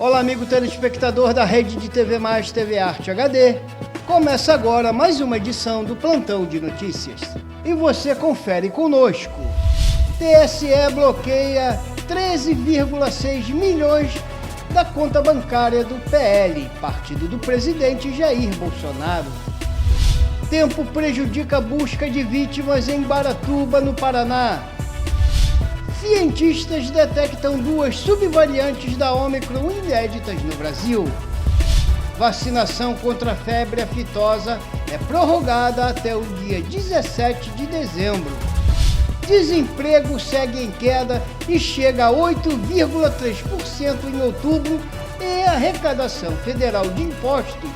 Olá, amigo telespectador da rede de TV Mais TV Arte HD. Começa agora mais uma edição do Plantão de Notícias. E você confere conosco. TSE bloqueia 13,6 milhões da conta bancária do PL, partido do presidente Jair Bolsonaro. Tempo prejudica a busca de vítimas em Guaratuba, no Paraná. Cientistas detectam duas subvariantes da Ômicron inéditas no Brasil. Vacinação contra a febre aftosa é prorrogada até o dia 17 de dezembro. Desemprego segue em queda e chega a 8,3% em outubro e a arrecadação federal de impostos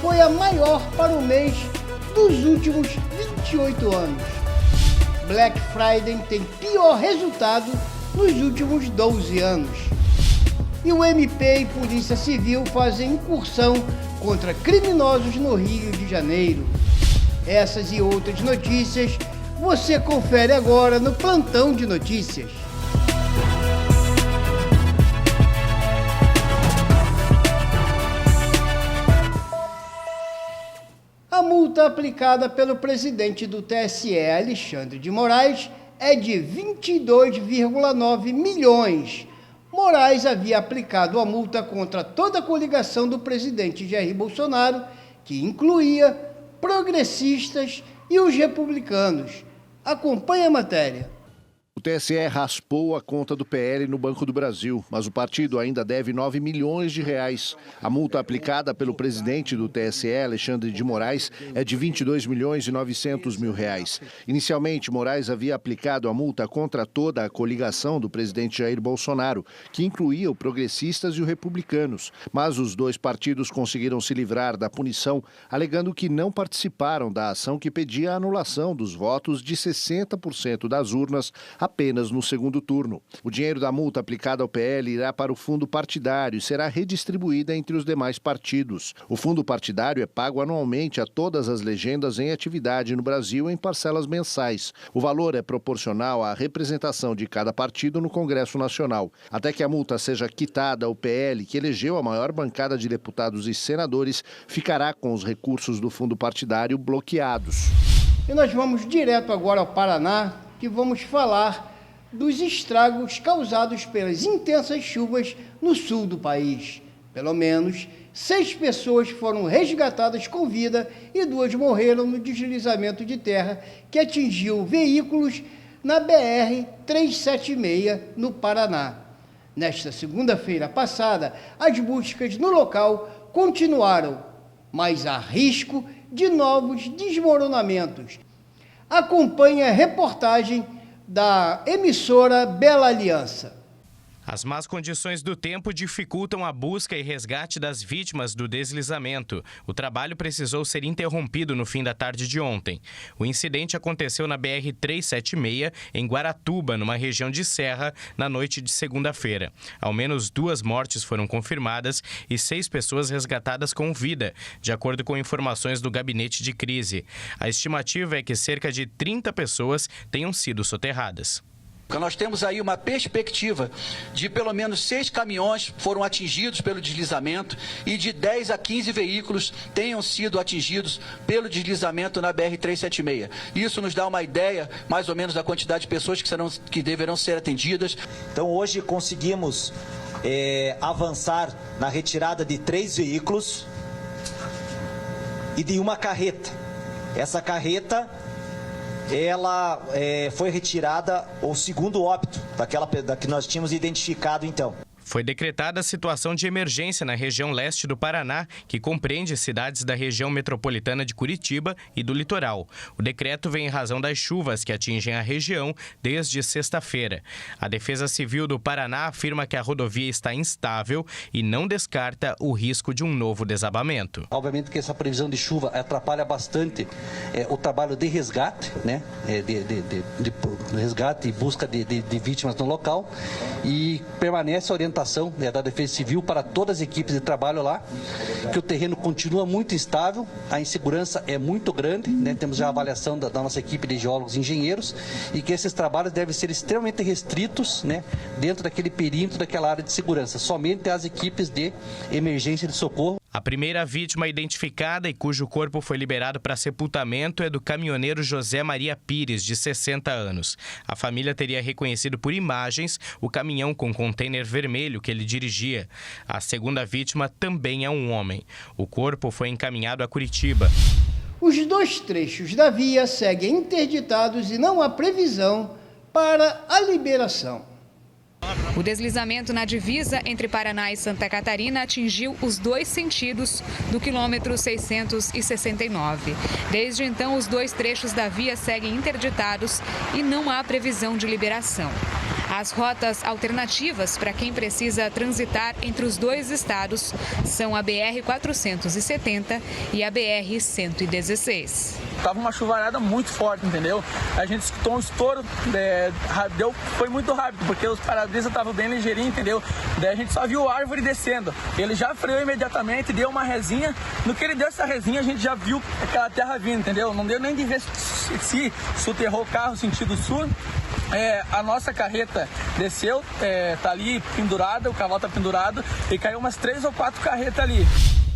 foi a maior para o mês dos últimos 28 anos. Black Friday tem pior resultado nos últimos 12 anos. E o MP e Polícia Civil fazem incursão contra criminosos no Rio de Janeiro. Essas e outras notícias você confere agora no Plantão de Notícias. A multa aplicada pelo presidente do TSE, Alexandre de Moraes, é de 22,9 milhões. Moraes havia aplicado a multa contra toda a coligação do presidente Jair Bolsonaro, que incluía progressistas e os republicanos. Acompanhe a matéria. O TSE raspou a conta do PL no Banco do Brasil, mas o partido ainda deve 9 milhões de reais. A multa aplicada pelo presidente do TSE, Alexandre de Moraes, é de 22 milhões e 900 mil reais. Inicialmente, Moraes havia aplicado a multa contra toda a coligação do presidente Jair Bolsonaro, que incluía o Progressistas e o Republicanos. Mas os dois partidos conseguiram se livrar da punição, alegando que não participaram da ação que pedia a anulação dos votos de 60% das urnas apenas no segundo turno. O dinheiro da multa aplicada ao PL irá para o fundo partidário e será redistribuída entre os demais partidos. O fundo partidário é pago anualmente a todas as legendas em atividade no Brasil em parcelas mensais. O valor é proporcional à representação de cada partido no Congresso Nacional. Até que a multa seja quitada, o PL, que elegeu a maior bancada de deputados e senadores, ficará com os recursos do fundo partidário bloqueados. E nós vamos direto agora ao Paraná, que vamos falar dos estragos causados pelas intensas chuvas no sul do país. Pelo menos 6 pessoas foram resgatadas com vida e 2 morreram no deslizamento de terra que atingiu veículos na BR-376, no Paraná. Nesta segunda-feira passada, as buscas no local continuaram, mas há risco de novos desmoronamentos. Acompanhe a reportagem da emissora Bela Aliança. As más condições do tempo dificultam a busca e resgate das vítimas do deslizamento. O trabalho precisou ser interrompido no fim da tarde de ontem. O incidente aconteceu na BR-376, em Guaratuba, numa região de serra, na noite de segunda-feira. Ao menos 2 mortes foram confirmadas e 6 pessoas resgatadas com vida, de acordo com informações do gabinete de crise. A estimativa é que cerca de 30 pessoas tenham sido soterradas. Nós temos aí uma perspectiva de pelo menos 6 caminhões foram atingidos pelo deslizamento e de 10 a 15 veículos tenham sido atingidos pelo deslizamento na BR-376. Isso nos dá uma ideia, mais ou menos, da quantidade de pessoas que deverão ser atendidas. Então hoje conseguimos avançar na retirada de 3 veículos e de uma carreta. Essa carreta ela foi retirada, o segundo óbito da que nós tínhamos identificado então. Foi decretada a situação de emergência na região leste do Paraná, que compreende cidades da região metropolitana de Curitiba e do litoral. O decreto vem em razão das chuvas que atingem a região desde sexta-feira. A Defesa Civil do Paraná afirma que a rodovia está instável e não descarta o risco de um novo desabamento. Obviamente que essa previsão de chuva atrapalha bastante o trabalho de resgate, né? De resgate e busca de vítimas no local, e permanece a orientação orientação, né, da Defesa Civil para todas as equipes de trabalho lá, que o terreno continua muito instável, a insegurança é muito grande, né, temos já a avaliação da nossa equipe de geólogos e engenheiros, e que esses trabalhos devem ser extremamente restritos, né, dentro daquele perímetro, daquela área de segurança, somente as equipes de emergência e de socorro. A primeira vítima identificada e cujo corpo foi liberado para sepultamento é do caminhoneiro José Maria Pires, de 60 anos. A família teria reconhecido por imagens o caminhão com container vermelho que ele dirigia. A segunda vítima também é um homem. O corpo foi encaminhado a Curitiba. Os 2 trechos da via seguem interditados e não há previsão para a liberação. O deslizamento na divisa entre Paraná e Santa Catarina atingiu os 2 sentidos do quilômetro 669. Desde então, os 2 trechos da via seguem interditados e não há previsão de liberação. As rotas alternativas para quem precisa transitar entre os 2 estados são a BR-470 e a BR-116. Tava uma chuvarada muito forte, entendeu? A gente escutou um estouro, foi muito rápido, porque os para-brisas estavam bem ligeirinhos, entendeu? Daí a gente só viu a árvore descendo. Ele já freou imediatamente, deu uma resinha. No que ele deu essa resinha, a gente já viu aquela terra vindo, entendeu? Não deu nem de ver se soterrou o carro sentido sul. A nossa carreta desceu, tá ali pendurada, o cavalo tá pendurado, e caiu umas 3 ou 4 carretas ali.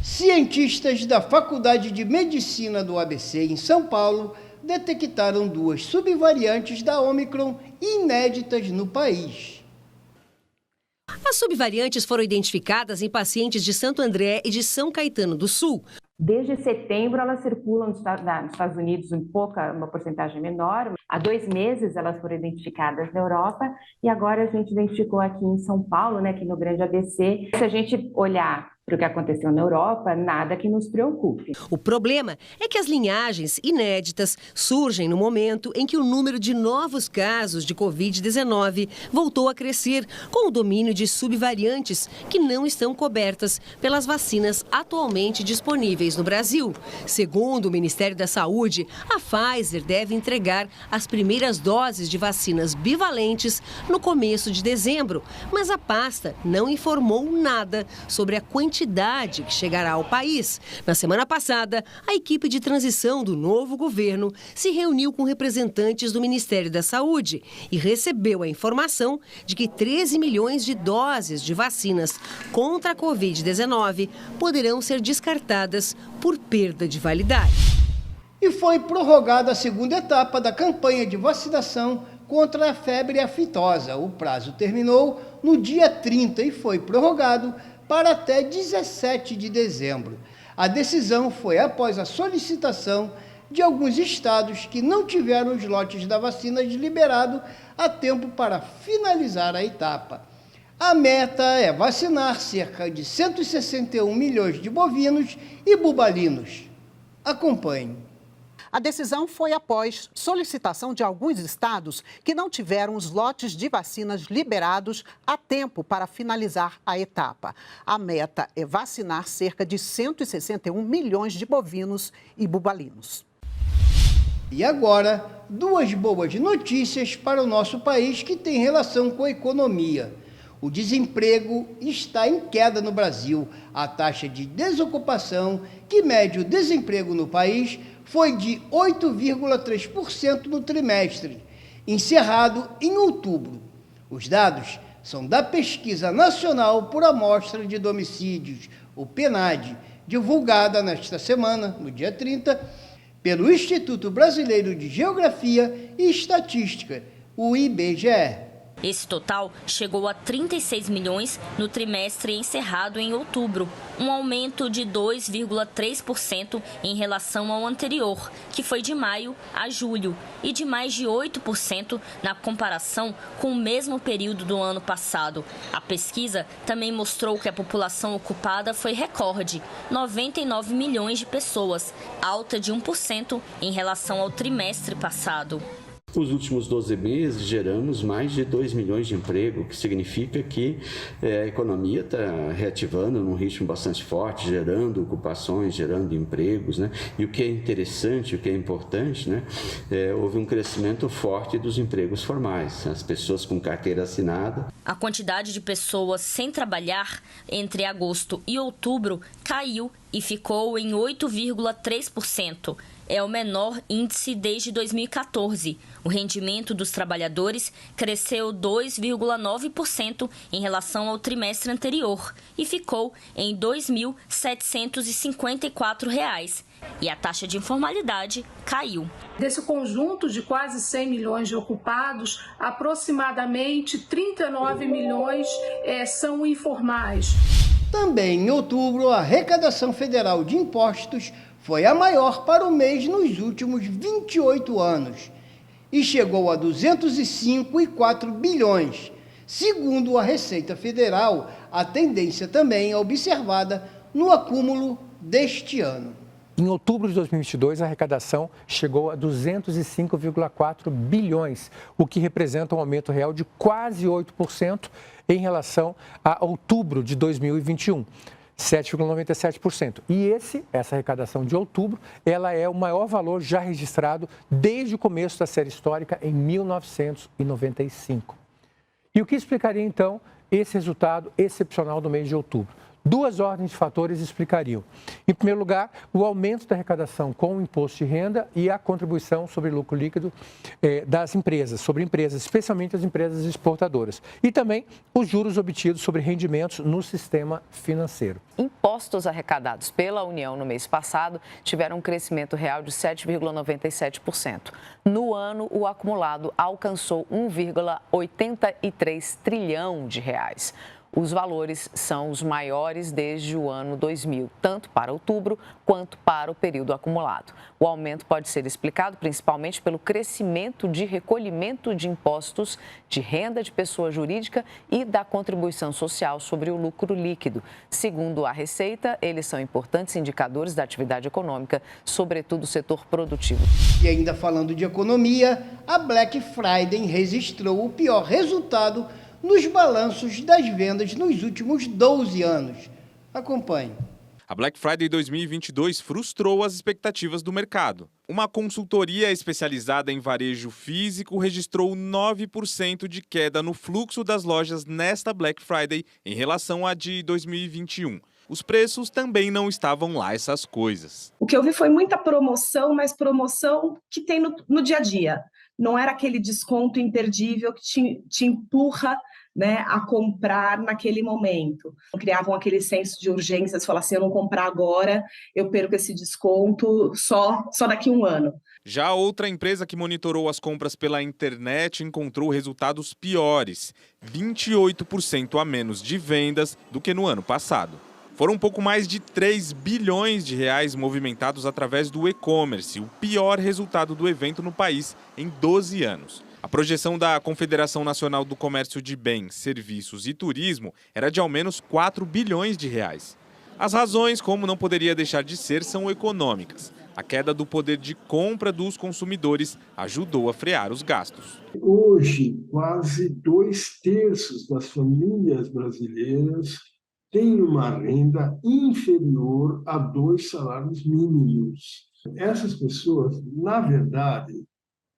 Cientistas da Faculdade de Medicina do ABC em São Paulo detectaram 2 subvariantes da Ômicron inéditas no país. As subvariantes foram identificadas em pacientes de Santo André e de São Caetano do Sul. Desde setembro, elas circulam nos Estados Unidos uma porcentagem menor. Há 2 meses, elas foram identificadas na Europa e agora a gente identificou aqui em São Paulo, né, aqui no Grande ABC. Se a gente olhar para o que aconteceu na Europa, nada que nos preocupe. O problema é que as linhagens inéditas surgem no momento em que o número de novos casos de Covid-19 voltou a crescer, com o domínio de subvariantes que não estão cobertas pelas vacinas atualmente disponíveis no Brasil. Segundo o Ministério da Saúde, a Pfizer deve entregar as primeiras doses de vacinas bivalentes no começo de dezembro, mas a pasta não informou nada sobre a quantidade que chegará ao país. Na semana passada, a equipe de transição do novo governo se reuniu com representantes do Ministério da Saúde e recebeu a informação de que 13 milhões de doses de vacinas contra a Covid-19 poderão ser descartadas por perda de validade. E foi prorrogada a segunda etapa da campanha de vacinação contra a febre aftosa. O prazo terminou no dia 30 e foi prorrogado para até 17 de dezembro. A decisão foi após a solicitação de alguns estados que não tiveram os lotes da vacina liberados a tempo para finalizar a etapa. A meta é vacinar cerca de 161 milhões de bovinos e bubalinos. Acompanhe. A decisão foi após solicitação de alguns estados que não tiveram os lotes de vacinas liberados a tempo para finalizar a etapa. A meta é vacinar cerca de 161 milhões de bovinos e bubalinos. E agora, 2 boas notícias para o nosso país que tem relação com a economia. O desemprego está em queda no Brasil. A taxa de desocupação, que mede o desemprego no país, foi de 8,3% no trimestre, encerrado em outubro. Os dados são da Pesquisa Nacional por Amostra de Domicílios, o PNAD, divulgada nesta semana, no dia 30, pelo Instituto Brasileiro de Geografia e Estatística, o IBGE. Esse total chegou a 36 milhões no trimestre encerrado em outubro, um aumento de 2,3% em relação ao anterior, que foi de maio a julho, e de mais de 8% na comparação com o mesmo período do ano passado. A pesquisa também mostrou que a população ocupada foi recorde, 99 milhões de pessoas, alta de 1% em relação ao trimestre passado. Nos últimos 12 meses, geramos mais de 2 milhões de empregos, o que significa que a economia está reativando num ritmo bastante forte, gerando ocupações, gerando empregos, né? E o que é interessante, o que é importante, né? Houve um crescimento forte dos empregos formais, as pessoas com carteira assinada. A quantidade de pessoas sem trabalhar entre agosto e outubro caiu e ficou em 8,3%. É o menor índice desde 2014. O rendimento dos trabalhadores cresceu 2,9% em relação ao trimestre anterior e ficou em R$ 2.754. E a taxa de informalidade caiu. Desse conjunto de quase 100 milhões de ocupados, aproximadamente 39 milhões são informais. Também em outubro, a arrecadação federal de impostos foi a maior para o mês nos últimos 28 anos e chegou a 205,4 bilhões. Segundo a Receita Federal, a tendência também é observada no acúmulo deste ano. Em outubro de 2022, a arrecadação chegou a 205,4 bilhões, o que representa um aumento real de quase 8% em relação a outubro de 2021. 7,97%. E essa arrecadação de outubro, ela é o maior valor já registrado desde o começo da série histórica em 1995. E o que explicaria, então, esse resultado excepcional do mês de outubro? Duas ordens de fatores explicariam. Em primeiro lugar, o aumento da arrecadação com o imposto de renda e a contribuição sobre lucro líquido das empresas, sobre empresas, especialmente as empresas exportadoras. E também os juros obtidos sobre rendimentos no sistema financeiro. Impostos arrecadados pela União no mês passado tiveram um crescimento real de 7,97%. No ano, o acumulado alcançou 1,83 trilhão de reais. Os valores são os maiores desde o ano 2000, tanto para outubro quanto para o período acumulado. O aumento pode ser explicado principalmente pelo crescimento de recolhimento de impostos de renda de pessoa jurídica e da contribuição social sobre o lucro líquido. Segundo a Receita, eles são importantes indicadores da atividade econômica, sobretudo o setor produtivo. E ainda falando de economia, a Black Friday registrou o pior resultado nos balanços das vendas nos últimos 12 anos. Acompanhe. A Black Friday 2022 frustrou as expectativas do mercado. Uma consultoria especializada em varejo físico registrou 9% de queda no fluxo das lojas nesta Black Friday em relação à de 2021. Os preços também não estavam lá essas coisas. O que eu vi foi muita promoção, mas promoção que tem no dia a dia. Não era aquele desconto imperdível que te empurra, né, a comprar naquele momento. Criavam aquele senso de urgência, de falar assim, eu não comprar agora, eu perco esse desconto só daqui a um ano. Já outra empresa que monitorou as compras pela internet encontrou resultados piores, 28% a menos de vendas do que no ano passado. Foram um pouco mais de 3 bilhões de reais movimentados através do e-commerce, o pior resultado do evento no país em 12 anos. A projeção da Confederação Nacional do Comércio de Bens, Serviços e Turismo era de ao menos 4 bilhões de reais. As razões, como não poderia deixar de ser, são econômicas. A queda do poder de compra dos consumidores ajudou a frear os gastos. Hoje, quase 2/3 das famílias brasileiras têm uma renda inferior a 2 salários mínimos. Essas pessoas, na verdade,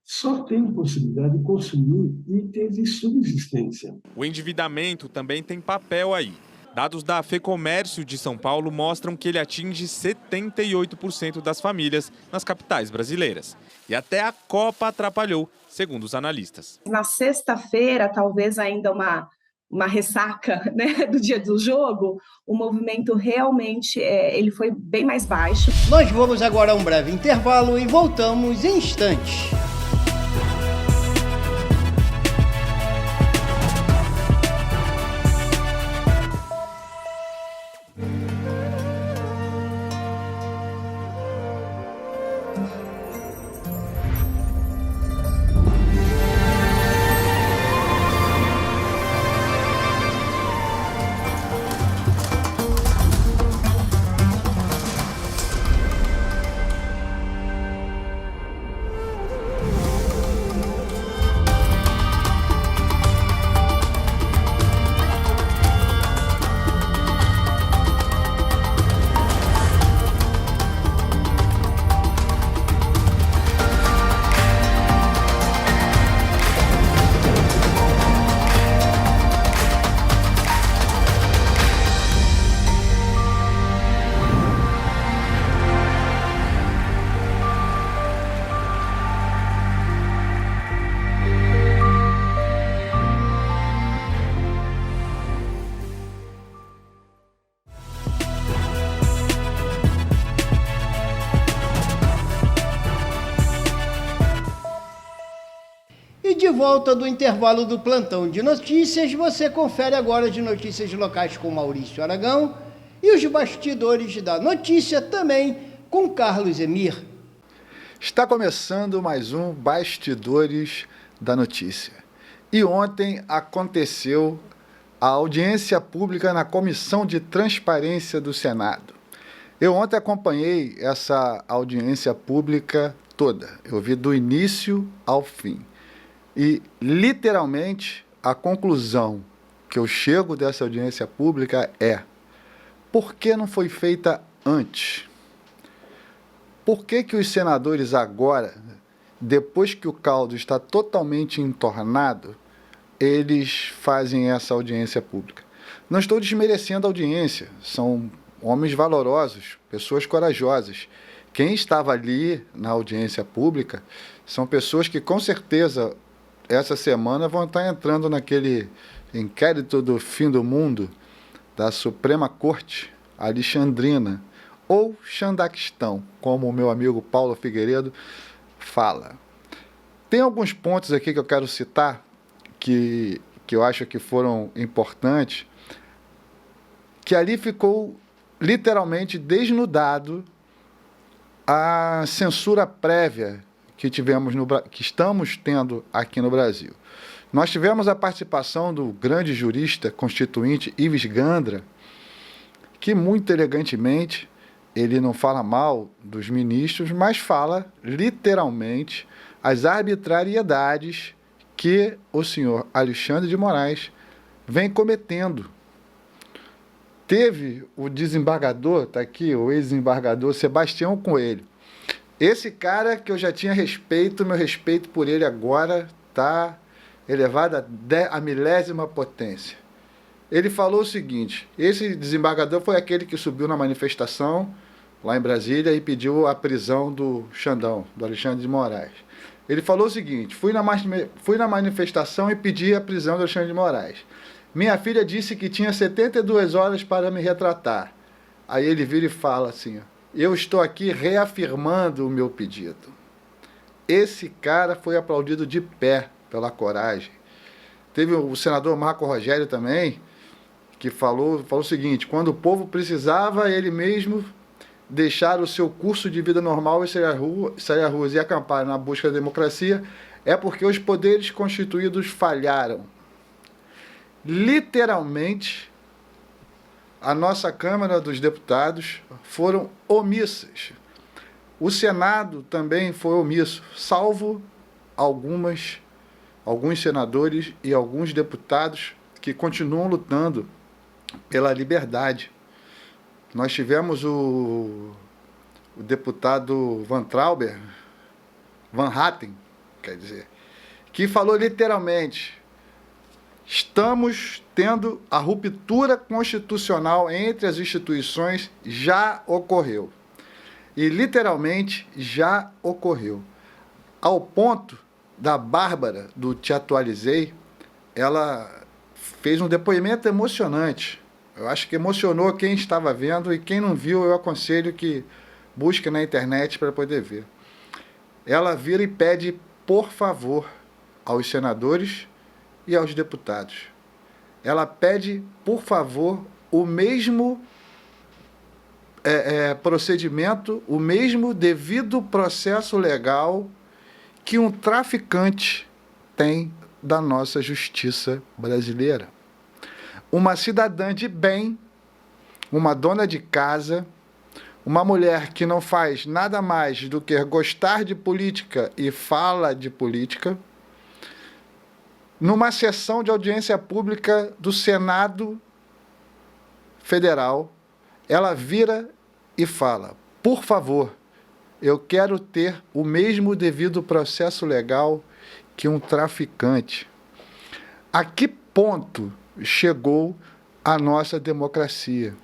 só têm possibilidade de consumir itens de subsistência. O endividamento também tem papel aí. Dados da FEComércio de São Paulo mostram que ele atinge 78% das famílias nas capitais brasileiras. E até a Copa atrapalhou, segundo os analistas. Na sexta-feira, talvez ainda uma ressaca, né, do dia do jogo, o movimento realmente ele foi bem mais baixo. Nós vamos agora a um breve intervalo e voltamos em instantes. volta do intervalo do plantão de notícias, você confere agora de notícias locais com Maurício Aragão e os bastidores da notícia também com Carlos Emir. Está começando mais um Bastidores da Notícia. E ontem aconteceu a audiência pública na Comissão de Transparência do Senado. Eu ontem acompanhei essa audiência pública toda. Eu vi do início ao fim. E, literalmente, a conclusão que eu chego dessa audiência pública é: por que não foi feita antes? Por que os senadores agora, depois que o caldo está totalmente entornado, eles fazem essa audiência pública? Não estou desmerecendo a audiência, são homens valorosos, pessoas corajosas. Quem estava ali na audiência pública são pessoas que, com certeza, essa semana vão estar entrando naquele inquérito do fim do mundo da Suprema Corte Alexandrina, ou Xandaquistão, como o meu amigo Paulo Figueiredo fala. Tem alguns pontos aqui que eu quero citar, que eu acho que foram importantes, que ali ficou literalmente desnudado a censura prévia que estamos tendo aqui no Brasil. Nós tivemos a participação do grande jurista constituinte Ives Gandra, que muito elegantemente, ele não fala mal dos ministros, mas fala literalmente as arbitrariedades que o senhor Alexandre de Moraes vem cometendo. Teve o desembargador, está aqui, o ex-desembargador Sebastião Coelho. Esse cara que eu já tinha respeito, meu respeito por ele agora está elevado à milésima potência. Ele falou o seguinte: esse desembargador foi aquele que subiu na manifestação lá em Brasília e pediu a prisão do Xandão, do Alexandre de Moraes. Ele falou o seguinte: fui na manifestação e pedi a prisão do Alexandre de Moraes. Minha filha disse que tinha 72 horas para me retratar. Aí ele vira e fala assim: eu estou aqui reafirmando o meu pedido. Esse cara foi aplaudido de pé pela coragem. Teve o senador Marco Rogério também, que falou o seguinte: quando o povo precisava, ele mesmo deixar o seu curso de vida normal e sair às ruas e acampar na busca da democracia, é porque os poderes constituídos falharam. Literalmente, a nossa Câmara dos Deputados foram omissas. O Senado também foi omisso, salvo alguns senadores e alguns deputados que continuam lutando pela liberdade. Nós tivemos o deputado Van Hatten, quer dizer, que falou literalmente: estamos tendo a ruptura constitucional entre as instituições, já ocorreu. E literalmente já ocorreu. Ao ponto da Bárbara, do Te Atualizei, ela fez um depoimento emocionante. Eu acho que emocionou quem estava vendo, e quem não viu, eu aconselho que busque na internet para poder ver. Ela vira e pede, por favor, aos senadores e aos deputados. Ela pede, por favor, o mesmo procedimento, o mesmo devido processo legal que um traficante tem da nossa justiça brasileira. Uma cidadã de bem, uma dona de casa, uma mulher que não faz nada mais do que gostar de política e fala de política, numa sessão de audiência pública do Senado Federal, ela vira e fala: por favor, eu quero ter o mesmo devido processo legal que um traficante. A que ponto chegou a nossa democracia?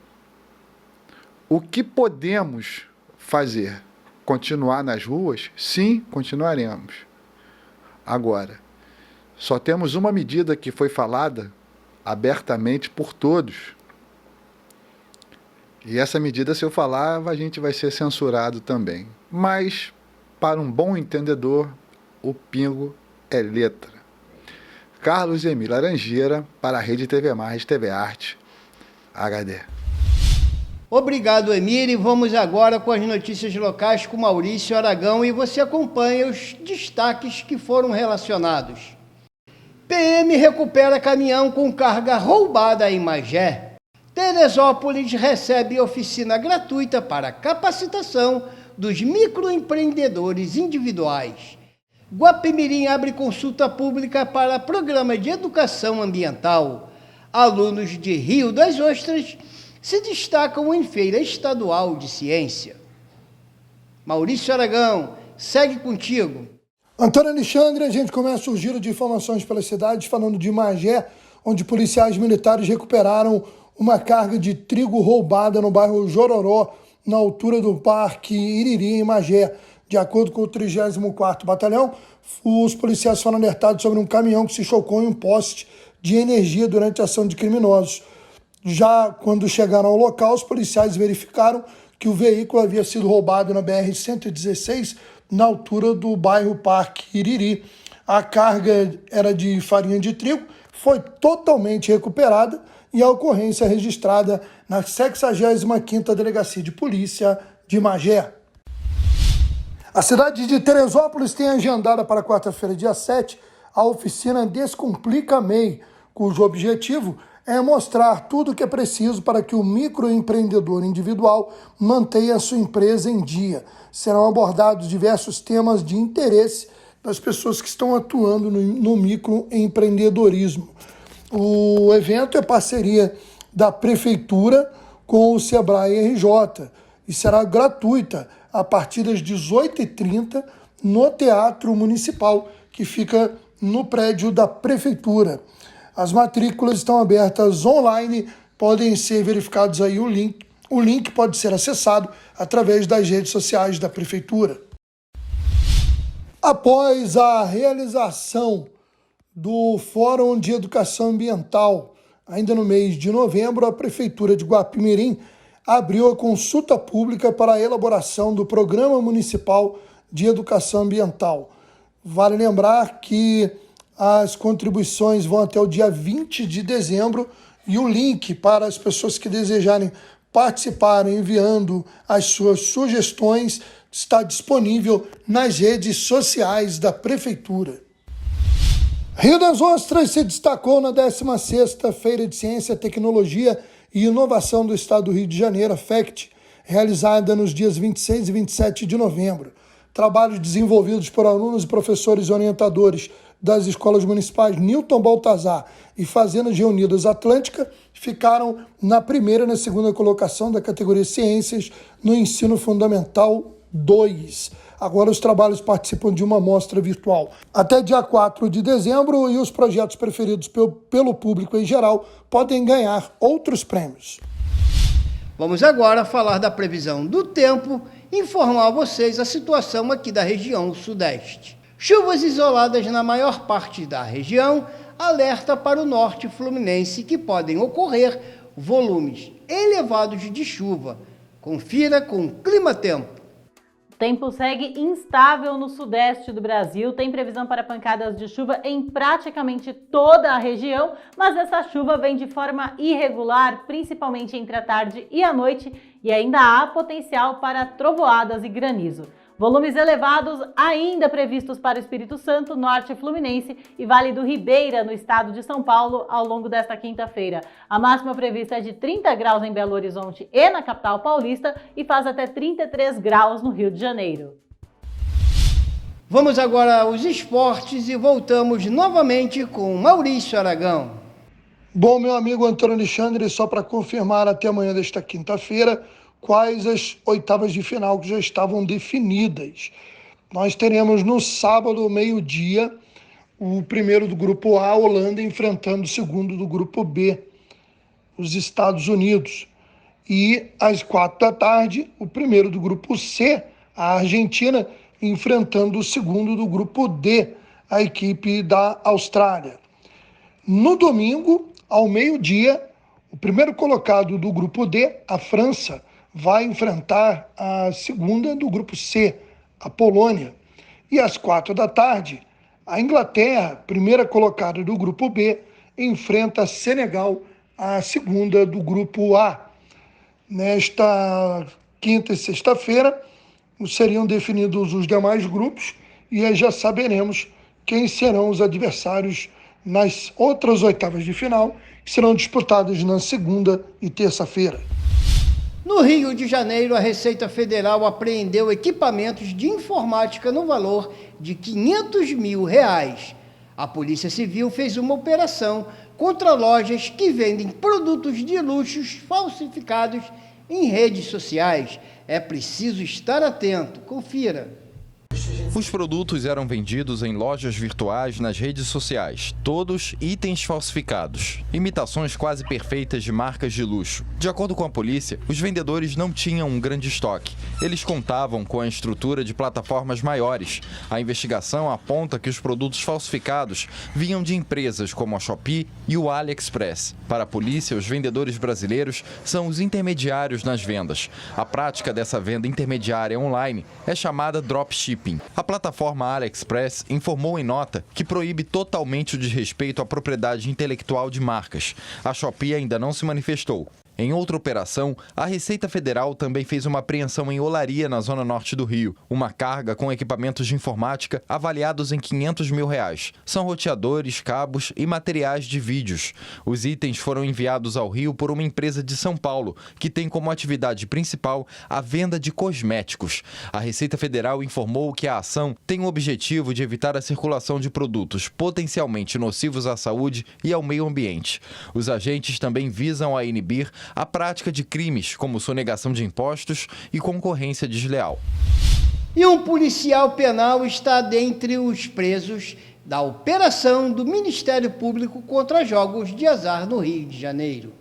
O que podemos fazer? Continuar nas ruas? Sim, continuaremos. Agora, só temos uma medida que foi falada abertamente por todos. E essa medida, se eu falar, a gente vai ser censurado também. Mas, para um bom entendedor, o pingo é letra. Carlos Emílio Laranjeira, para a Rede TV+, TV Arte, HD. Obrigado, Emílio. Vamos agora com as notícias locais com Maurício Aragão e você acompanha os destaques que foram relacionados. PM recupera caminhão com carga roubada em Magé. Teresópolis recebe oficina gratuita para capacitação dos microempreendedores individuais. Guapimirim abre consulta pública para programa de educação ambiental. Alunos de Rio das Ostras se destacam em feira estadual de ciência. Maurício Aragão, segue contigo. Antônio Alexandre, a gente começa o giro de informações pelas cidades, falando de Magé, onde policiais militares recuperaram uma carga de trigo roubada no bairro Jororó, na altura do Parque Iriri, em Magé. De acordo com o 34º Batalhão, os policiais foram alertados sobre um caminhão que se chocou em um poste de energia durante a ação de criminosos. Já quando chegaram ao local, os policiais verificaram que o veículo havia sido roubado na BR-116, na altura do bairro Parque Iriri. A carga era de farinha de trigo, foi totalmente recuperada e a ocorrência registrada na 65ª Delegacia de Polícia de Magé. A cidade de Teresópolis tem agendada para quarta-feira, dia 7, a oficina Descomplica MEI, cujo objetivo é mostrar tudo o que é preciso para que o microempreendedor individual mantenha a sua empresa em dia. Serão abordados diversos temas de interesse das pessoas que estão atuando no microempreendedorismo. O evento é parceria da Prefeitura com o Sebrae RJ e será gratuita a partir das 18h30 no Teatro Municipal, que fica no prédio da Prefeitura. As matrículas estão abertas online, podem ser verificados aí o link. O link pode ser acessado através das redes sociais da Prefeitura. Após a realização do Fórum de Educação Ambiental, ainda no mês de novembro, a Prefeitura de Guapimirim abriu a consulta pública para a elaboração do Programa Municipal de Educação Ambiental. Vale lembrar que as contribuições vão até o dia 20 de dezembro e o link para as pessoas que desejarem participarem enviando as suas sugestões está disponível nas redes sociais da Prefeitura. Rio das Ostras se destacou na 16ª Feira de Ciência, Tecnologia e Inovação do Estado do Rio de Janeiro, a FECT, realizada nos dias 26 e 27 de novembro. Trabalhos desenvolvidos por alunos e professores orientadores das escolas municipais Newton Baltazar e Fazendas Reunidas Atlântica ficaram na primeira e na segunda colocação da categoria Ciências no Ensino Fundamental 2. Agora os trabalhos participam de uma mostra virtual até dia 4 de dezembro e os projetos preferidos pelo público em geral podem ganhar outros prêmios. Vamos agora falar da previsão do tempo e informar a vocês a situação aqui da região sudeste. Chuvas isoladas na maior parte da região, alerta para o norte fluminense que podem ocorrer volumes elevados de chuva. Confira com Climatempo. O tempo segue instável no sudeste do Brasil, tem previsão para pancadas de chuva em praticamente toda a região, mas essa chuva vem de forma irregular, principalmente entre a tarde e a noite, e ainda há potencial para trovoadas e granizo. Volumes elevados ainda previstos para o Espírito Santo, Norte Fluminense e Vale do Ribeira, no estado de São Paulo, ao longo desta quinta-feira. A máxima prevista é de 30 graus em Belo Horizonte e na capital paulista e faz até 33 graus no Rio de Janeiro. Vamos agora aos esportes e voltamos novamente com Maurício Aragão. Bom, meu amigo Antônio Alexandre, só para confirmar até amanhã desta quinta-feira, quais as oitavas de final que já estavam definidas. Nós teremos no sábado, meio-dia, o primeiro do grupo A, a Holanda, enfrentando o segundo do grupo B, os Estados Unidos. E às 16h, o primeiro do grupo C, a Argentina, enfrentando o segundo do grupo D, a equipe da Austrália. No domingo, ao meio-dia, o primeiro colocado do grupo D, a França, vai enfrentar a segunda do grupo C, a Polônia. E às 16h, A Inglaterra, primeira colocada do grupo B, enfrenta Senegal, a segunda do grupo A. Nesta quinta e sexta-feira seriam definidos os demais grupos e aí já saberemos quem serão os adversários nas outras oitavas de final, que serão disputadas na segunda e terça-feira. No Rio de Janeiro, a Receita Federal apreendeu equipamentos de informática no valor de R$500 mil. A Polícia Civil fez uma operação contra lojas que vendem produtos de luxos falsificados em redes sociais. É preciso estar atento. Confira. Os produtos eram vendidos em lojas virtuais nas redes sociais, todos itens falsificados, imitações quase perfeitas de marcas de luxo. De acordo com a polícia, os vendedores não tinham um grande estoque. Eles contavam com a estrutura de plataformas maiores. A investigação aponta que os produtos falsificados vinham de empresas como a Shopee e o AliExpress. Para a polícia, os vendedores brasileiros são os intermediários nas vendas. A prática dessa venda intermediária online é chamada dropshipping. A plataforma AliExpress informou em nota que proíbe totalmente o desrespeito à propriedade intelectual de marcas. A Shopee ainda não se manifestou. Em outra operação, a Receita Federal também fez uma apreensão em Olaria, na zona norte do Rio. Uma carga com equipamentos de informática avaliados em R$500 mil. São roteadores, cabos e materiais de vídeos. Os itens foram enviados ao Rio por uma empresa de São Paulo, que tem como atividade principal a venda de cosméticos. A Receita Federal informou que a ação tem o objetivo de evitar a circulação de produtos potencialmente nocivos à saúde e ao meio ambiente. Os agentes também visam a inibir a prática de crimes como sonegação de impostos e concorrência desleal. E um policial penal está dentre os presos da operação do Ministério Público contra jogos de azar no Rio de Janeiro.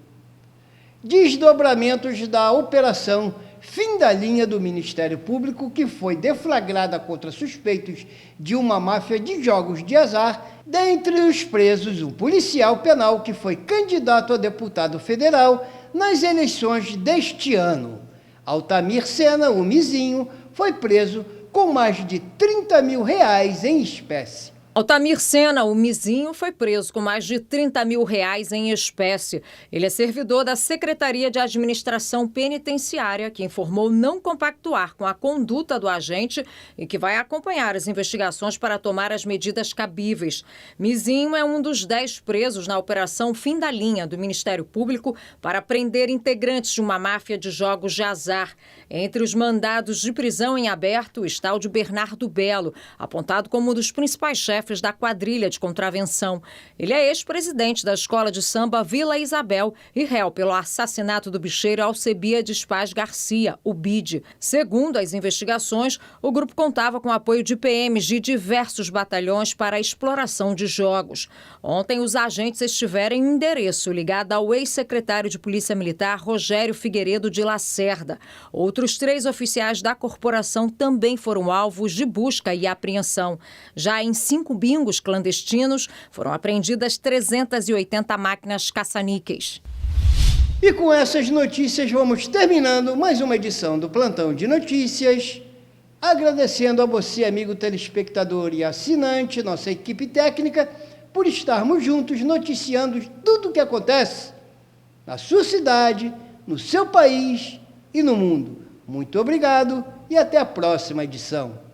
Desdobramentos da operação Fim da Linha do Ministério Público, que foi deflagrada contra suspeitos de uma máfia de jogos de azar. Dentre os presos, um policial penal que foi candidato a deputado federal nas eleições deste ano. Altamir Sena, o Mizinho, foi preso com mais de R$30 mil em espécie. Altamir Sena, o Mizinho, foi preso com mais de R$30 mil em espécie. Ele é servidor da Secretaria de Administração Penitenciária, que informou não compactuar com a conduta do agente e que vai acompanhar as investigações para tomar as medidas cabíveis. Mizinho é um dos 10 presos na Operação Fim da Linha do Ministério Público para prender integrantes de uma máfia de jogos de azar. Entre os mandados de prisão em aberto está o de Bernardo Belo, apontado como um dos principais chefes da quadrilha de contravenção. Ele é ex-presidente da escola de samba Vila Isabel e réu pelo assassinato do bicheiro Alcebiades Paz Garcia, o BID. Segundo as investigações, o grupo contava com o apoio de PMs de diversos batalhões para a exploração de jogos. Ontem, os agentes estiveram em um endereço ligado ao ex-secretário de Polícia Militar Rogério Figueiredo de Lacerda. Outros 3 oficiais da corporação também foram alvos de busca e apreensão. Já em 5 bingos clandestinos, foram apreendidas 380 máquinas caça-níqueis. E com essas notícias vamos terminando mais uma edição do Plantão de Notícias. Agradecendo a você, amigo telespectador e assinante, nossa equipe técnica, por estarmos juntos noticiando tudo o que acontece na sua cidade, no seu país e no mundo. Muito obrigado e até a próxima edição.